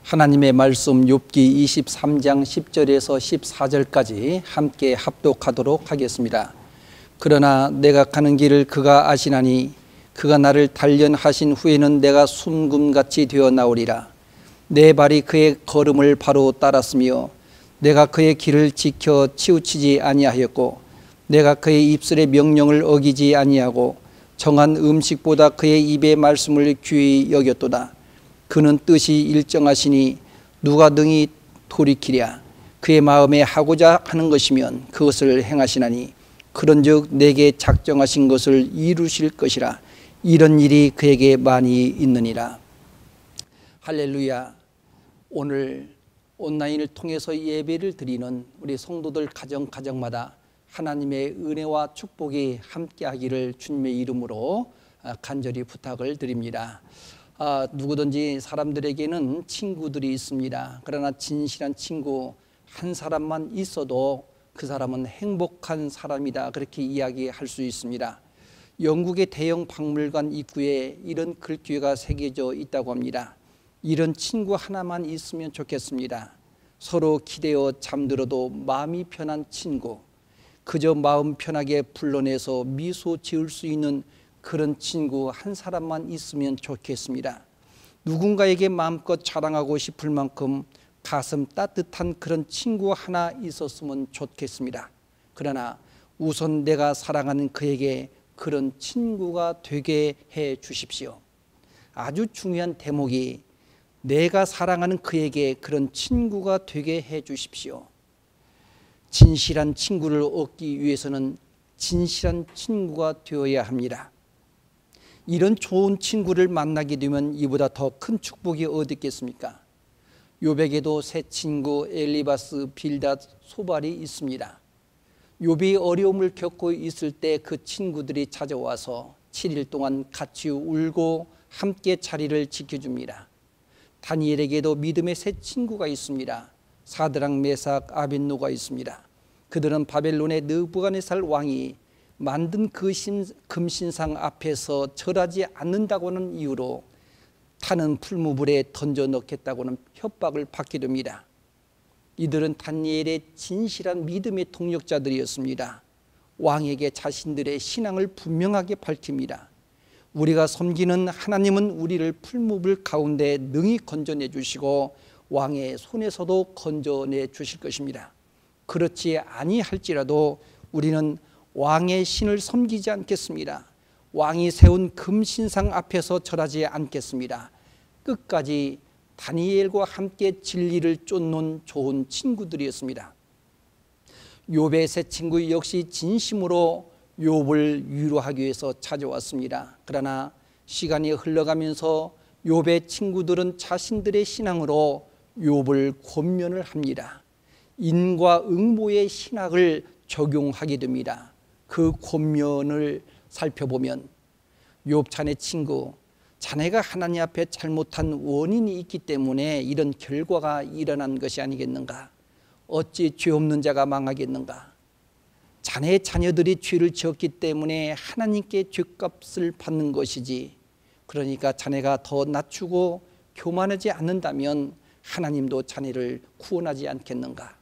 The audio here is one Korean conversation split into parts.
하나님의 말씀 욥기 23장 10절에서 14절까지 함께 합독하도록 하겠습니다. 그러나 내가 가는 길을 그가 아시나니 그가 나를 단련하신 후에는 내가 순금같이 되어 나오리라. 내 발이 그의 걸음을 바로 따랐으며 내가 그의 길을 지켜 치우치지 아니하였고 내가 그의 입술의 명령을 어기지 아니하고 정한 음식보다 그의 입의 말씀을 귀히 여겼도다. 그는 뜻이 일정하시니 누가 능히 돌이키랴. 그의 마음에 하고자 하는 것이면 그것을 행하시나니 그런즉 내게 작정하신 것을 이루실 것이라. 이런 일이 그에게 많이 있느니라. 할렐루야. 오늘 온라인을 통해서 예배를 드리는 우리 성도들 가정마다 하나님의 은혜와 축복이 함께하기를 주님의 이름으로 간절히 부탁을 드립니다. 누구든지 사람들에게는 친구들이 있습니다. 그러나 진실한 친구 한 사람만 있어도 그 사람은 행복한 사람이다, 그렇게 이야기할 수 있습니다. 영국의 대형 박물관 입구에 이런 글귀가 새겨져 있다고 합니다. 이런 친구 하나만 있으면 좋겠습니다. 서로 기대어 잠들어도 마음이 편한 친구, 그저 마음 편하게 불러내서 미소 지을 수 있는 그런 친구 한 사람만 있으면 좋겠습니다. 누군가에게 마음껏 자랑하고 싶을 만큼 가슴 따뜻한 그런 친구 하나 있었으면 좋겠습니다. 그러나 우선 내가 사랑하는 그에게 그런 친구가 되게 해 주십시오. 아주 중요한 대목이 내가 사랑하는 그에게 그런 친구가 되게 해 주십시오. 진실한 친구를 얻기 위해서는 진실한 친구가 되어야 합니다. 이런 좋은 친구를 만나게 되면 이보다 더 큰 축복이 어디 있겠습니까? 욥에게도 세 친구 엘리바스, 빌닷, 소발이 있습니다. 욥이 어려움을 겪고 있을 때 그 친구들이 찾아와서 7일 동안 같이 울고 함께 자리를 지켜줍니다. 다니엘에게도 믿음의 세 친구가 있습니다. 사드락, 메삭, 아벳노가 있습니다. 그들은 바벨론의 느부갓네살 왕이 만든 그 금신상 앞에서 절하지 않는다고는 이유로 타는 풀무불에 던져 넣겠다고는 협박을 받게 됩니다. 이들은 다니엘의 진실한 믿음의 동력자들이었습니다. 왕에게 자신들의 신앙을 분명하게 밝힙니다. 우리가 섬기는 하나님은 우리를 풀무불 가운데 능히 건져내 주시고 왕의 손에서도 건져내 주실 것입니다. 그렇지 아니할지라도 우리는 왕의 신을 섬기지 않겠습니다. 왕이 세운 금신상 앞에서 절하지 않겠습니다. 끝까지 다니엘과 함께 진리를 쫓는 좋은 친구들이었습니다. 욥의 세 친구 역시 진심으로 욥을 위로하기 위해서 찾아왔습니다. 그러나 시간이 흘러가면서 욥의 친구들은 자신들의 신앙으로 욥을 권면을 합니다. 인과 응보의 신학을 적용하게 됩니다. 그 권면을 살펴보면 욥 자네 친구, 자네가 하나님 앞에 잘못한 원인이 있기 때문에 이런 결과가 일어난 것이 아니겠는가? 어찌 죄 없는 자가 망하겠는가? 자네의 자녀들이 죄를 지었기 때문에 하나님께 죄값을 받는 것이지, 그러니까 자네가 더 낮추고 교만하지 않는다면 하나님도 자네를 구원하지 않겠는가?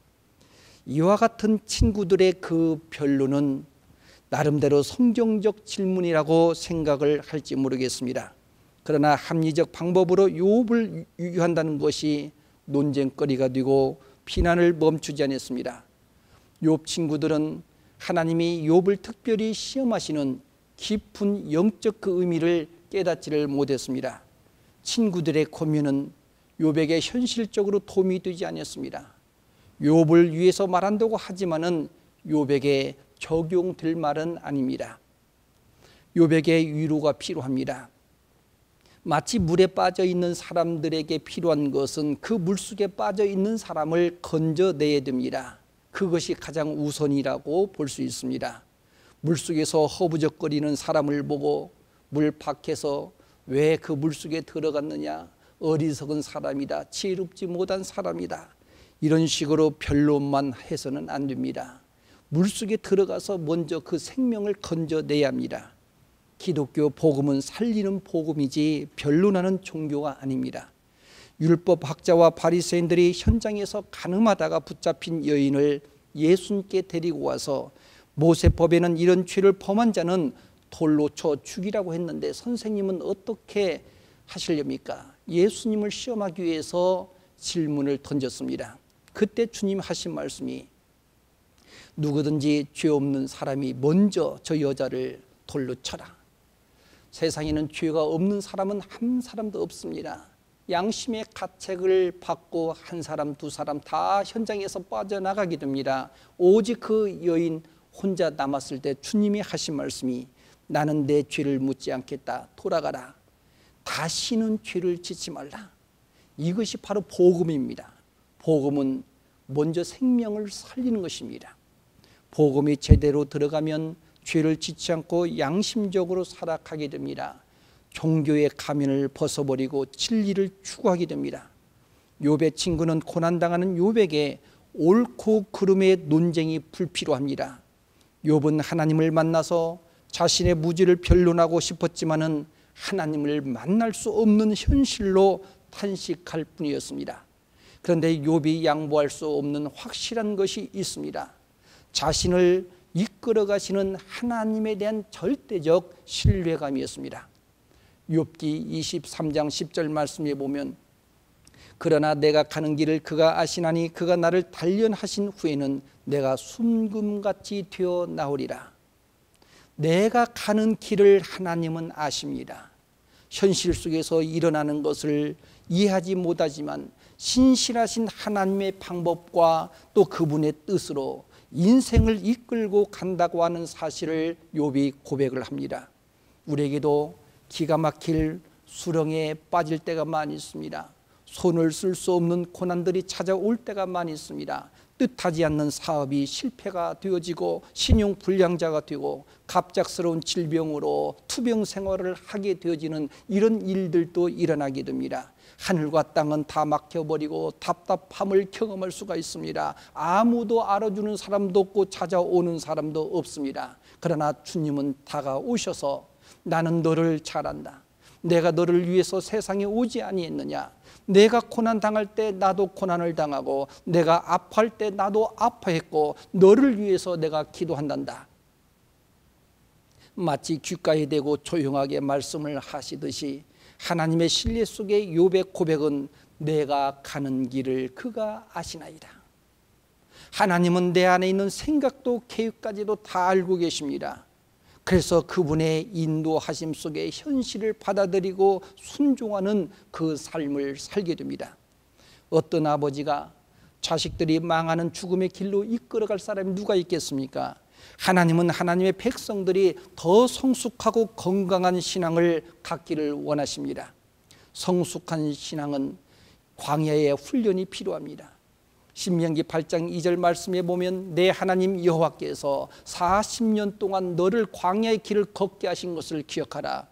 이와 같은 친구들의 그 변론은 나름대로 성경적 질문이라고 생각을 할지 모르겠습니다. 그러나 합리적 방법으로 욥을 유효한다는 것이 논쟁거리가 되고 비난을 멈추지 않았습니다. 욥 친구들은 하나님이 욥을 특별히 시험하시는 깊은 영적 그 의미를 깨닫지를 못했습니다. 친구들의 권면은 욥에게 현실적으로 도움이 되지 않았습니다. 욥을 위해서 말한다고 하지만은 욥에게 적용될 말은 아닙니다. 욥에게 위로가 필요합니다. 마치 물에 빠져 있는 사람들에게 필요한 것은 그 물속에 빠져 있는 사람을 건져내야 됩니다. 그것이 가장 우선이라고 볼 수 있습니다. 물속에서 허부적거리는 사람을 보고 물 밖에서 왜 그 물속에 들어갔느냐, 어리석은 사람이다, 지혜롭지 못한 사람이다, 이런 식으로 변론만 해서는 안 됩니다. 물속에 들어가서 먼저 그 생명을 건져내야 합니다. 기독교 복음은 살리는 복음이지 변론하는 종교가 아닙니다. 율법학자와 바리새인들이 현장에서 가늠하다가 붙잡힌 여인을 예수님께 데리고 와서 모세법에는 이런 죄를 범한 자는 돌로 쳐 죽이라고 했는데 선생님은 어떻게 하시렵니까? 예수님을 시험하기 위해서 질문을 던졌습니다. 그때 주님 하신 말씀이 누구든지 죄 없는 사람이 먼저 저 여자를 돌로 쳐라. 세상에는 죄가 없는 사람은 한 사람도 없습니다. 양심의 가책을 받고 한 사람 두 사람 다 현장에서 빠져나가게 됩니다. 오직 그 여인 혼자 남았을 때 주님이 하신 말씀이 나는 내 죄를 묻지 않겠다. 돌아가라. 다시는 죄를 짓지 말라. 이것이 바로 복음입니다. 복음은 먼저 생명을 살리는 것입니다. 복음이 제대로 들어가면 죄를 짓지 않고 양심적으로 살아가게 됩니다. 종교의 가면을 벗어버리고 진리를 추구하게 됩니다. 욥의 친구는 고난당하는 욥에게 옳고 그름의 논쟁이 불필요합니다. 욥은 하나님을 만나서 자신의 무지를 변론하고 싶었지만은 하나님을 만날 수 없는 현실로 탄식할 뿐이었습니다. 그런데 욥이 양보할 수 없는 확실한 것이 있습니다. 자신을 이끌어 가시는 하나님에 대한 절대적 신뢰감이었습니다. 욥기 23장 10절 말씀에 보면 그러나 내가 가는 길을 그가 아시나니 그가 나를 단련하신 후에는 내가 순금같이 되어 나오리라. 내가 가는 길을 하나님은 아십니다. 현실 속에서 일어나는 것을 이해하지 못하지만 신실하신 하나님의 방법과 또 그분의 뜻으로 인생을 이끌고 간다고 하는 사실을 욥이 고백을 합니다. 우리에게도 기가 막힐 수렁에 빠질 때가 많이 있습니다. 손을 쓸 수 없는 고난들이 찾아올 때가 많이 있습니다. 뜻하지 않는 사업이 실패가 되어지고 신용불량자가 되고 갑작스러운 질병으로 투병 생활을 하게 되어지는 이런 일들도 일어나게 됩니다. 하늘과 땅은 다 막혀버리고 답답함을 경험할 수가 있습니다. 아무도 알아주는 사람도 없고 찾아오는 사람도 없습니다. 그러나 주님은 다가오셔서 나는 너를 잘 안다. 내가 너를 위해서 세상에 오지 아니했느냐. 내가 고난 당할 때 나도 고난을 당하고 내가 아파할 때 나도 아파했고 너를 위해서 내가 기도한단다. 마치 귓가에 대고 조용하게 말씀을 하시듯이 하나님의 신뢰 속의 욥의 고백은 내가 가는 길을 그가 아시나이다. 하나님은 내 안에 있는 생각도 계획까지도 다 알고 계십니다. 그래서 그분의 인도하심 속에 현실을 받아들이고 순종하는 그 삶을 살게 됩니다. 어떤 아버지가 자식들이 망하는 죽음의 길로 이끌어갈 사람이 누가 있겠습니까? 하나님은 하나님의 백성들이 더 성숙하고 건강한 신앙을 갖기를 원하십니다. 성숙한 신앙은 광야의 훈련이 필요합니다. 신명기 8장 2절 말씀에 보면 내 하나님 여호와께서 40년 동안 너를 광야의 길을 걷게 하신 것을 기억하라.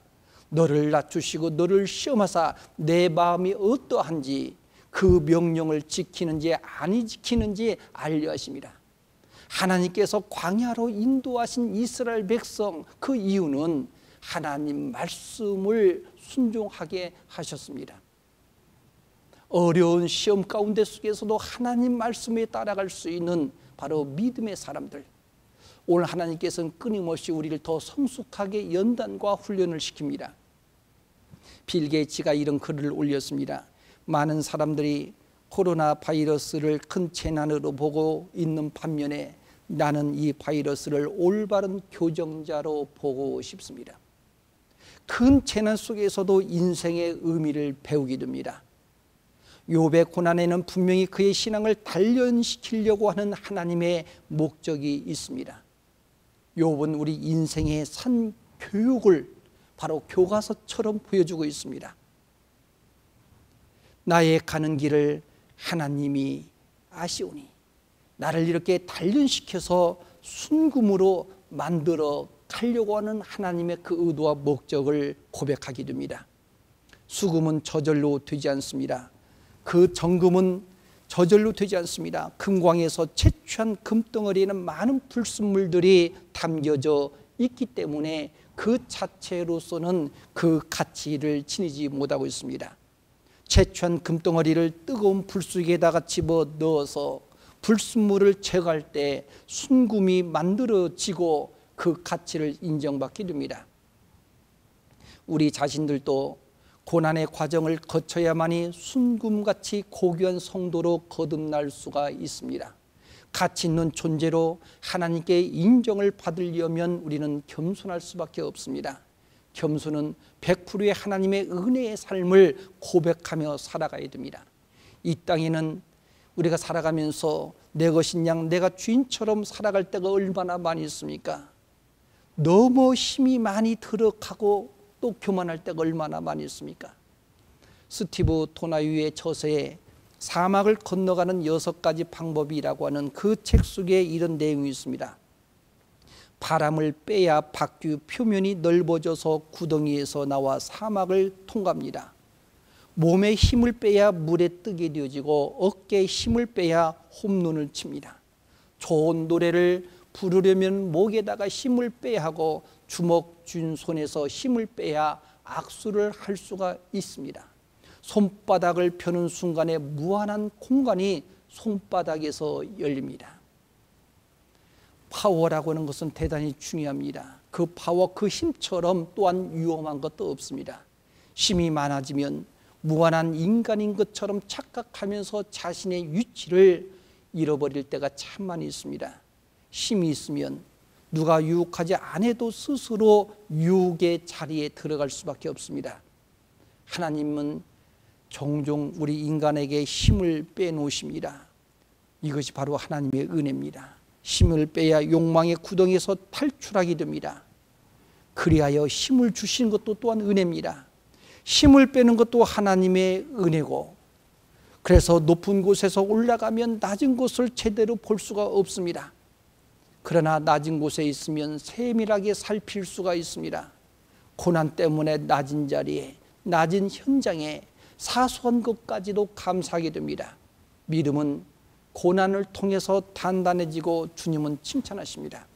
너를 낮추시고 너를 시험하사 내 마음이 어떠한지 그 명령을 지키는지 아니 지키는지 알려 하십니다. 하나님께서 광야로 인도하신 이스라엘 백성, 그 이유는 하나님 말씀을 순종하게 하셨습니다. 어려운 시험 가운데 속에서도 하나님 말씀에 따라갈 수 있는 바로 믿음의 사람들, 오늘 하나님께서는 끊임없이 우리를 더 성숙하게 연단과 훈련을 시킵니다. 빌 게이츠가 이런 글을 올렸습니다. 많은 사람들이 코로나 바이러스를 큰 재난으로 보고 있는 반면에 나는 이 바이러스를 올바른 교정자로 보고 싶습니다. 큰 재난 속에서도 인생의 의미를 배우게 됩니다. 욥의 고난에는 분명히 그의 신앙을 단련시키려고 하는 하나님의 목적이 있습니다. 욥은 우리 인생의 산 교육을 바로 교과서처럼 보여주고 있습니다. 나의 가는 길을 하나님이 아시오니, 나를 이렇게 단련시켜서 순금으로 만들어 가려고 하는 하나님의 그 의도와 목적을 고백하게 됩니다. 수금은 저절로 되지 않습니다. 그 정금은 저절로 되지 않습니다. 금광에서 채취한 금덩어리에는 많은 불순물들이 담겨져 있기 때문에 그 자체로서는 그 가치를 지니지 못하고 있습니다. 채취한 금덩어리를 뜨거운 불 속에다가 집어 넣어서 불순물을 제거할 때 순금이 만들어지고 그 가치를 인정받게 됩니다. 우리 자신들도 고난의 과정을 거쳐야만이 순금같이 고귀한 성도로 거듭날 수가 있습니다. 가치 있는 존재로 하나님께 인정을 받으려면 우리는 겸손할 수밖에 없습니다. 겸손은 100%의 하나님의 은혜의 삶을 고백하며 살아가야 됩니다. 이 땅에는 우리가 살아가면서 내 것인 양 내가 주인처럼 살아갈 때가 얼마나 많이 있습니까? 너무 힘이 많이 들어가고 또 교만할 때가 얼마나 많이 있습니까? 스티브 도나유의 저서에 사막을 건너가는 6가지 방법이라고 하는 그 책 속에 이런 내용이 있습니다. 바람을 빼야 바퀴 표면이 넓어져서 구덩이에서 나와 사막을 통과합니다. 몸에 힘을 빼야 물에 뜨게 되어지고 어깨에 힘을 빼야 홈런을 칩니다. 좋은 노래를 부르려면 목에다가 힘을 빼야 하고 주먹 쥔 손에서 힘을 빼야 악수를 할 수가 있습니다. 손바닥을 펴는 순간에 무한한 공간이 손바닥에서 열립니다. 파워라고 하는 것은 대단히 중요합니다. 그 파워, 그 힘처럼 또한 위험한 것도 없습니다. 힘이 많아지면 무한한 인간인 것처럼 착각하면서 자신의 위치를 잃어버릴 때가 참 많이 있습니다. 힘이 있으면 누가 유혹하지 않아도 스스로 유혹의 자리에 들어갈 수밖에 없습니다. 하나님은 종종 우리 인간에게 힘을 빼놓으십니다. 이것이 바로 하나님의 은혜입니다. 힘을 빼야 욕망의 구덩이에서 탈출하게 됩니다. 그리하여 힘을 주시는 것도 또한 은혜입니다. 힘을 빼는 것도 하나님의 은혜고, 그래서 높은 곳에서 올라가면 낮은 곳을 제대로 볼 수가 없습니다. 그러나 낮은 곳에 있으면 세밀하게 살필 수가 있습니다. 고난 때문에 낮은 자리에, 낮은 현장에 사소한 것까지도 감사하게 됩니다. 믿음은 고난을 통해서 단단해지고 주님은 칭찬하십니다.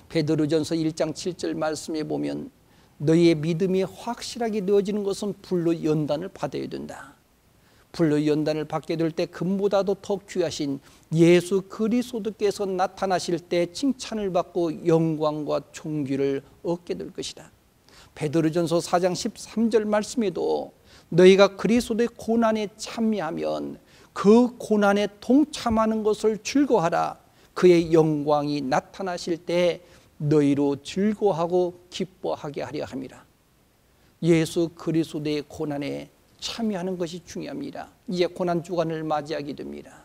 베드로전서 1장 7절 말씀에 보면 너희의 믿음이 확실하게 되어지는 것은 불로 연단을 받아야 된다. 불로 연단을 받게 될 때 금보다도 더 귀하신 예수 그리스도께서 나타나실 때 칭찬을 받고 영광과 존귀를 얻게 될 것이다. 베드로전서 4장 13절 말씀에도 너희가 그리스도의 고난에 참여하면 그 고난에 동참하는 것을 즐거워하라. 그의 영광이 나타나실 때 너희로 즐거워하고 기뻐하게 하려 함이라. 예수 그리스도의 고난에 참여하는 것이 중요합니다. 이제 고난 주간을 맞이하게 됩니다.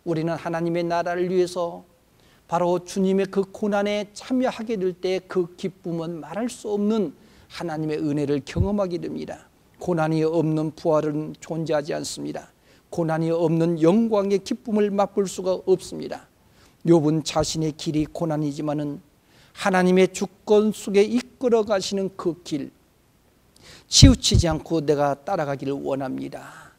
우리는 하나님의 나라를 위해서 바로 주님의 그 고난에 참여하게 될 때 그 기쁨은 말할 수 없는 하나님의 은혜를 경험하게 됩니다. 고난이 없는 부활은 존재하지 않습니다. 고난이 없는 영광의 기쁨을 맛볼 수가 없습니다. 욥은 자신의 길이 고난이지만은 하나님의 주권 속에 이끌어 가시는 그 길, 치우치지 않고 내가 따라가기를 원합니다.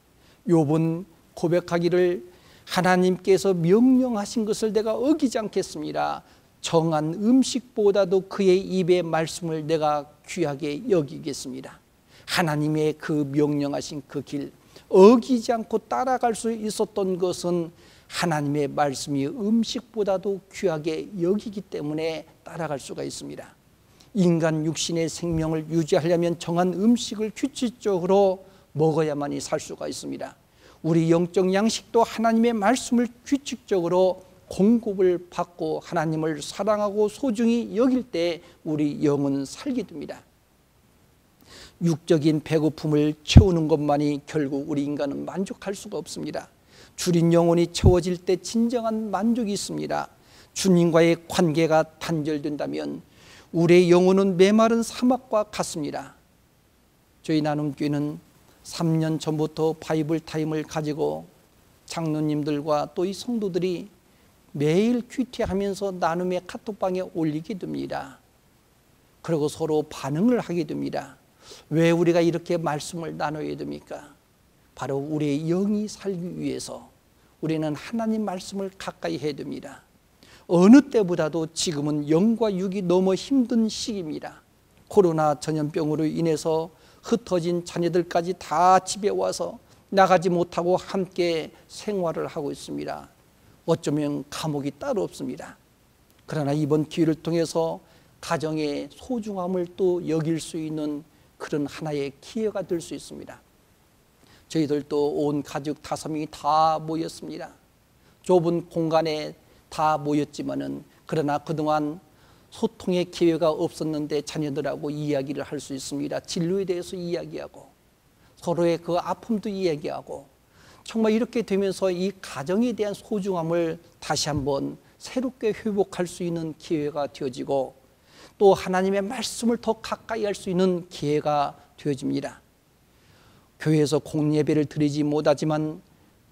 욥은 고백하기를 하나님께서 명령하신 것을 내가 어기지 않겠습니다. 정한 음식보다도 그의 입의 말씀을 내가 귀하게 여기겠습니다. 하나님의 그 명령하신 그 길, 어기지 않고 따라갈 수 있었던 것은 하나님의 말씀이 음식보다도 귀하게 여기기 때문에 따라갈 수가 있습니다. 인간 육신의 생명을 유지하려면 정한 음식을 규칙적으로 먹어야만이 살 수가 있습니다. 우리 영적 양식도 하나님의 말씀을 규칙적으로 공급을 받고 하나님을 사랑하고 소중히 여길 때 우리 영은 살게 됩니다. 육적인 배고픔을 채우는 것만이 결국 우리 인간은 만족할 수가 없습니다. 주린 영혼이 채워질 때 진정한 만족이 있습니다. 주님과의 관계가 단절된다면 우리의 영혼은 메마른 사막과 같습니다. 저희 나눔교회는 3년 전부터 바이블 타임을 가지고 장로님들과 또 이 성도들이 매일 큐티하면서 나눔의 카톡방에 올리게 됩니다. 그리고 서로 반응을 하게 됩니다. 왜 우리가 이렇게 말씀을 나눠야 됩니까? 바로 우리의 영이 살기 위해서 우리는 하나님 말씀을 가까이 해야 됩니다. 어느 때보다도 지금은 영과 육이 너무 힘든 시기입니다. 코로나 전염병으로 인해서 흩어진 자녀들까지 다 집에 와서 나가지 못하고 함께 생활을 하고 있습니다. 어쩌면 감옥이 따로 없습니다. 그러나 이번 기회를 통해서 가정의 소중함을 또 여길 수 있는 그런 하나의 기회가 될 수 있습니다. 저희들도 온 가족 5명이 다 모였습니다. 좁은 공간에 다 모였지만은 그러나 그동안 소통의 기회가 없었는데 자녀들하고 이야기를 할 수 있습니다. 진로에 대해서 이야기하고 서로의 그 아픔도 이야기하고 정말 이렇게 되면서 이 가정에 대한 소중함을 다시 한번 새롭게 회복할 수 있는 기회가 되어지고 또 하나님의 말씀을 더 가까이 할 수 있는 기회가 되어집니다. 교회에서 공예배를 드리지 못하지만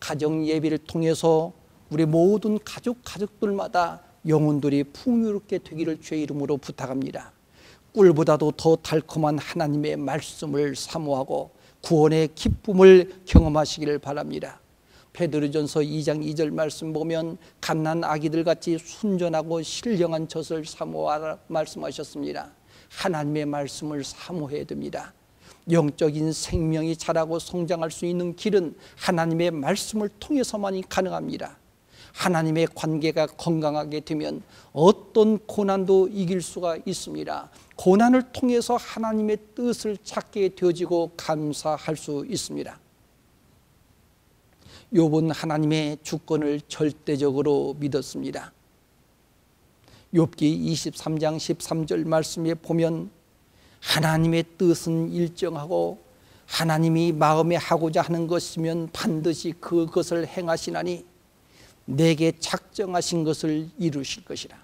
가정 예배를 통해서 우리 모든 가족들마다 영혼들이 풍요롭게 되기를 주의 이름으로 부탁합니다. 꿀보다도 더 달콤한 하나님의 말씀을 사모하고 구원의 기쁨을 경험하시기를 바랍니다. 베드로전서 2장 2절 말씀 보면 갓난 아기들같이 순전하고 신령한 젖을 사모하라 말씀하셨습니다. 하나님의 말씀을 사모해야 됩니다. 영적인 생명이 자라고 성장할 수 있는 길은 하나님의 말씀을 통해서만이 가능합니다. 하나님의 관계가 건강하게 되면 어떤 고난도 이길 수가 있습니다. 고난을 통해서 하나님의 뜻을 찾게 되어지고 감사할 수 있습니다. 욥은 하나님의 주권을 절대적으로 믿었습니다. 욥기 23장 13절 말씀에 보면 하나님의 뜻은 일정하고 하나님이 마음에 하고자 하는 것이면 반드시 그것을 행하시나니 내게 작정하신 것을 이루실 것이라.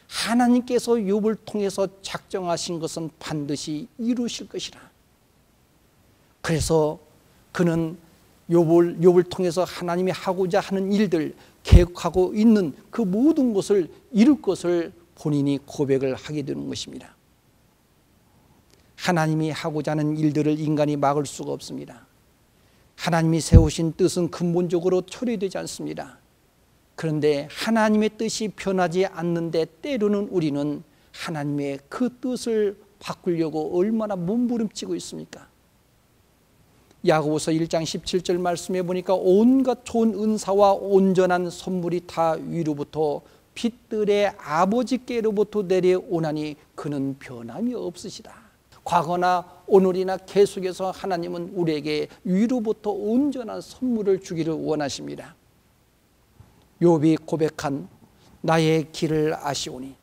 하나님께서 욥을 통해서 작정하신 것은 반드시 이루실 것이라. 그래서 그는 욥을 통해서 하나님이 하고자 하는 일들, 계획하고 있는 그 모든 것을 이룰 것을 본인이 고백을 하게 되는 것입니다. 하나님이 하고자 하는 일들을 인간이 막을 수가 없습니다. 하나님이 세우신 뜻은 근본적으로 처리되지 않습니다. 그런데 하나님의 뜻이 변하지 않는데 때로는 우리는 하나님의 그 뜻을 바꾸려고 얼마나 몸부림치고 있습니까? 야고보서 1장 17절 말씀해 보니까 온갖 좋은 은사와 온전한 선물이 다 위로부터 빛들의 아버지께로부터 내려오나니 그는 변함이 없으시다. 과거나 오늘이나 계속해서 하나님은 우리에게 위로부터 온전한 선물을 주기를 원하십니다. 욥이 고백한 나의 길을 아시오니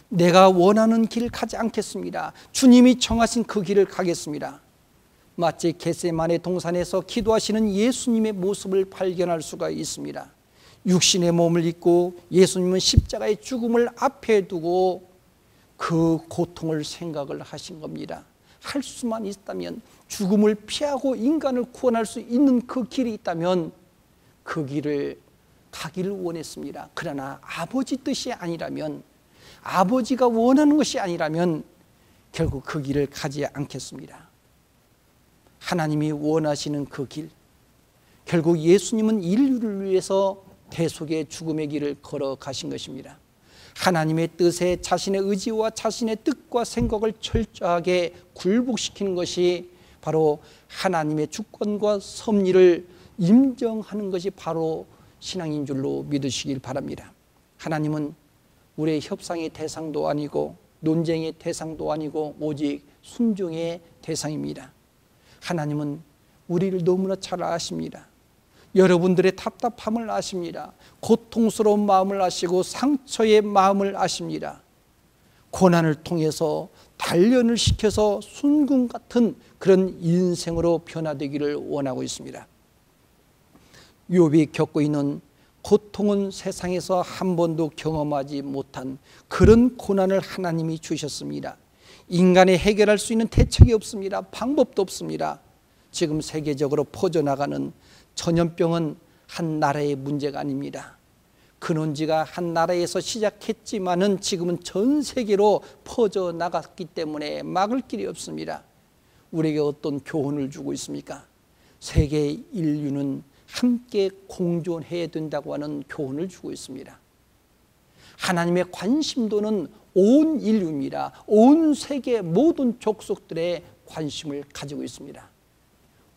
내가 원하는 길 가지 않겠습니다. 주님이 정하신 그 길을 가겠습니다. 마치 겟세마네 동산에서 기도하시는 예수님의 모습을 발견할 수가 있습니다. 육신의 몸을 입고 예수님은 십자가의 죽음을 앞에 두고 그 고통을 생각을 하신 겁니다. 할 수만 있다면 죽음을 피하고 인간을 구원할 수 있는 그 길이 있다면 그 길을 가기를 원했습니다. 그러나 아버지 뜻이 아니라면, 아버지가 원하는 것이 아니라면 결국 그 길을 가지 않겠습니다. 하나님이 원하시는 그 길, 결국 예수님은 인류를 위해서 대속의 죽음의 길을 걸어가신 것입니다. 하나님의 뜻에 자신의 의지와 자신의 뜻과 생각을 철저하게 굴복시키는 것이 바로 하나님의 주권과 섭리를 인정하는 것이 바로 신앙인 줄로 믿으시길 바랍니다. 하나님은 우리의 협상의 대상도 아니고 논쟁의 대상도 아니고 오직 순종의 대상입니다. 하나님은 우리를 너무나 잘 아십니다. 여러분들의 답답함을 아십니다. 고통스러운 마음을 아시고 상처의 마음을 아십니다. 고난을 통해서 단련을 시켜서 순금 같은 그런 인생으로 변화되기를 원하고 있습니다. 욥이 겪고 있는 고통은 세상에서 한 번도 경험하지 못한 그런 고난을 하나님이 주셨습니다. 인간이 해결할 수 있는 대책이 없습니다. 방법도 없습니다. 지금 세계적으로 퍼져나가는 전염병은 한 나라의 문제가 아닙니다. 근원지가 한 나라에서 시작했지만은 지금은 전 세계로 퍼져 나갔기 때문에 막을 길이 없습니다. 우리에게 어떤 교훈을 주고 있습니까? 세계 인류는 함께 공존해야 된다고 하는 교훈을 주고 있습니다. 하나님의 관심도는 온 인류입니다. 온 세계 모든 족속들의 관심을 가지고 있습니다.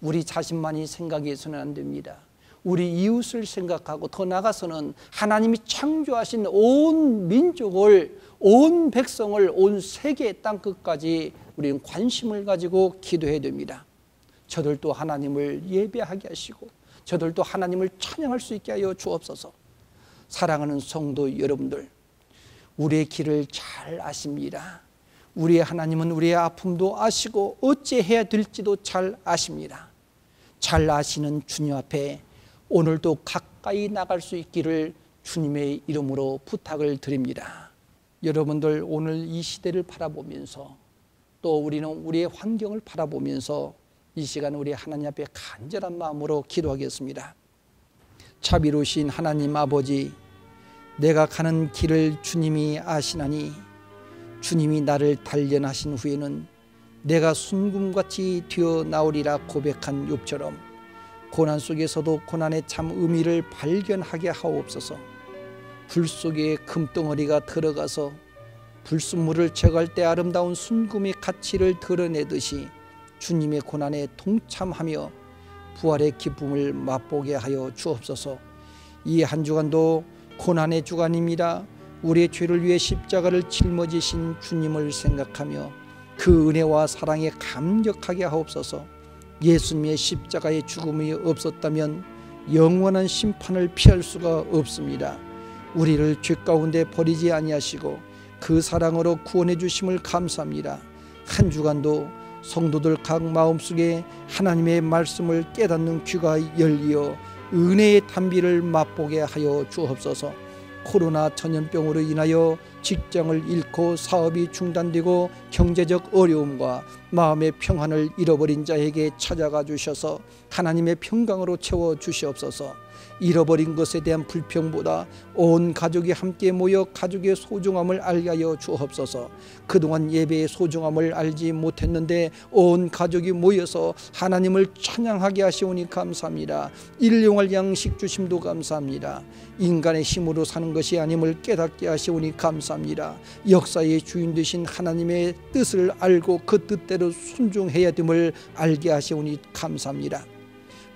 우리 자신만이 생각해서는 안 됩니다. 우리 이웃을 생각하고 더 나아가서는 하나님이 창조하신 온 민족을, 온 백성을, 온 세계의 땅끝까지 우리는 관심을 가지고 기도해야 됩니다. 저들도 하나님을 예배하게 하시고 저들도 하나님을 찬양할 수 있게 하여 주옵소서. 사랑하는 성도 여러분들, 우리의 길을 잘 아십니다. 우리의 하나님은 우리의 아픔도 아시고 어찌해야 될지도 잘 아십니다. 잘 아시는 주님 앞에 오늘도 가까이 나갈 수 있기를 주님의 이름으로 부탁을 드립니다. 여러분들 오늘 이 시대를 바라보면서 또 우리는 우리의 환경을 바라보면서 이 시간 우리 하나님 앞에 간절한 마음으로 기도하겠습니다. 자비로우신 하나님 아버지, 내가 가는 길을 주님이 아시나니 주님이 나를 단련하신 후에는 내가 순금같이 튀어나오리라 고백한 욥처럼 고난 속에서도 고난의 참 의미를 발견하게 하옵소서. 불 속에 금덩어리가 들어가서 불순물을 제거할 때 아름다운 순금의 가치를 드러내듯이 주님의 고난에 동참하며 부활의 기쁨을 맛보게 하여 주옵소서. 이 한 주간도 고난의 주간입니다. 우리의 죄를 위해 십자가를 짊어지신 주님을 생각하며 그 은혜와 사랑에 감격하게 하옵소서. 예수님의 십자가의 죽음이 없었다면 영원한 심판을 피할 수가 없습니다. 우리를 죄 가운데 버리지 아니하시고 그 사랑으로 구원해 주심을 감사합니다. 한 주간도 성도들 각 마음속에 하나님의 말씀을 깨닫는 귀가 열리어 은혜의 단비를 맛보게 하여 주옵소서. 코로나 전염병으로 인하여 직장을 잃고 사업이 중단되고 경제적 어려움과 마음의 평안을 잃어버린 자에게 찾아가 주셔서 하나님의 평강으로 채워 주시옵소서. 잃어버린 것에 대한 불평보다 온 가족이 함께 모여 가족의 소중함을 알게 하여 주옵소서. 그동안 예배의 소중함을 알지 못했는데 온 가족이 모여서 하나님을 찬양하게 하시오니 감사합니다. 일용할 양식 주심도 감사합니다. 인간의 힘으로 사는 것이 아님을 깨닫게 하시오니 감사합니다. 역사의 주인 되신 하나님의 뜻을 알고 그 뜻대로 순종해야 됨을 알게 하시오니 감사합니다.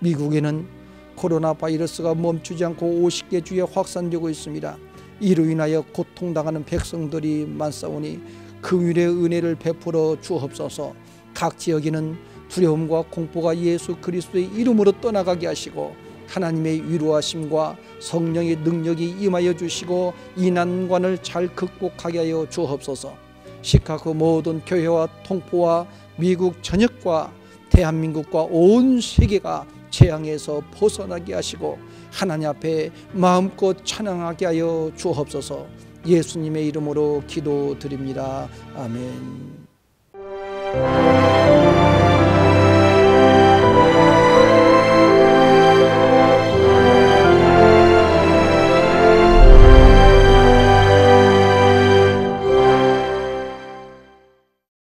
미국에는 코로나 바이러스가 멈추지 않고 50개 주에 확산되고 있습니다. 이로 인하여 고통당하는 백성들이 많사오니 긍휼의 은혜를 베풀어 주옵소서. 각 지역에는 두려움과 공포가 예수 그리스도의 이름으로 떠나가게 하시고 하나님의 위로하심과 성령의 능력이 임하여 주시고 이 난관을 잘 극복하게 하여 주옵소서. 시카고 모든 교회와 통포와 미국 전역과 대한민국과 온 세계가 재앙에서 벗어나게 하시고 하나님 앞에 마음껏 찬양하게 하여 주옵소서. 예수님의 이름으로 기도드립니다. 아멘.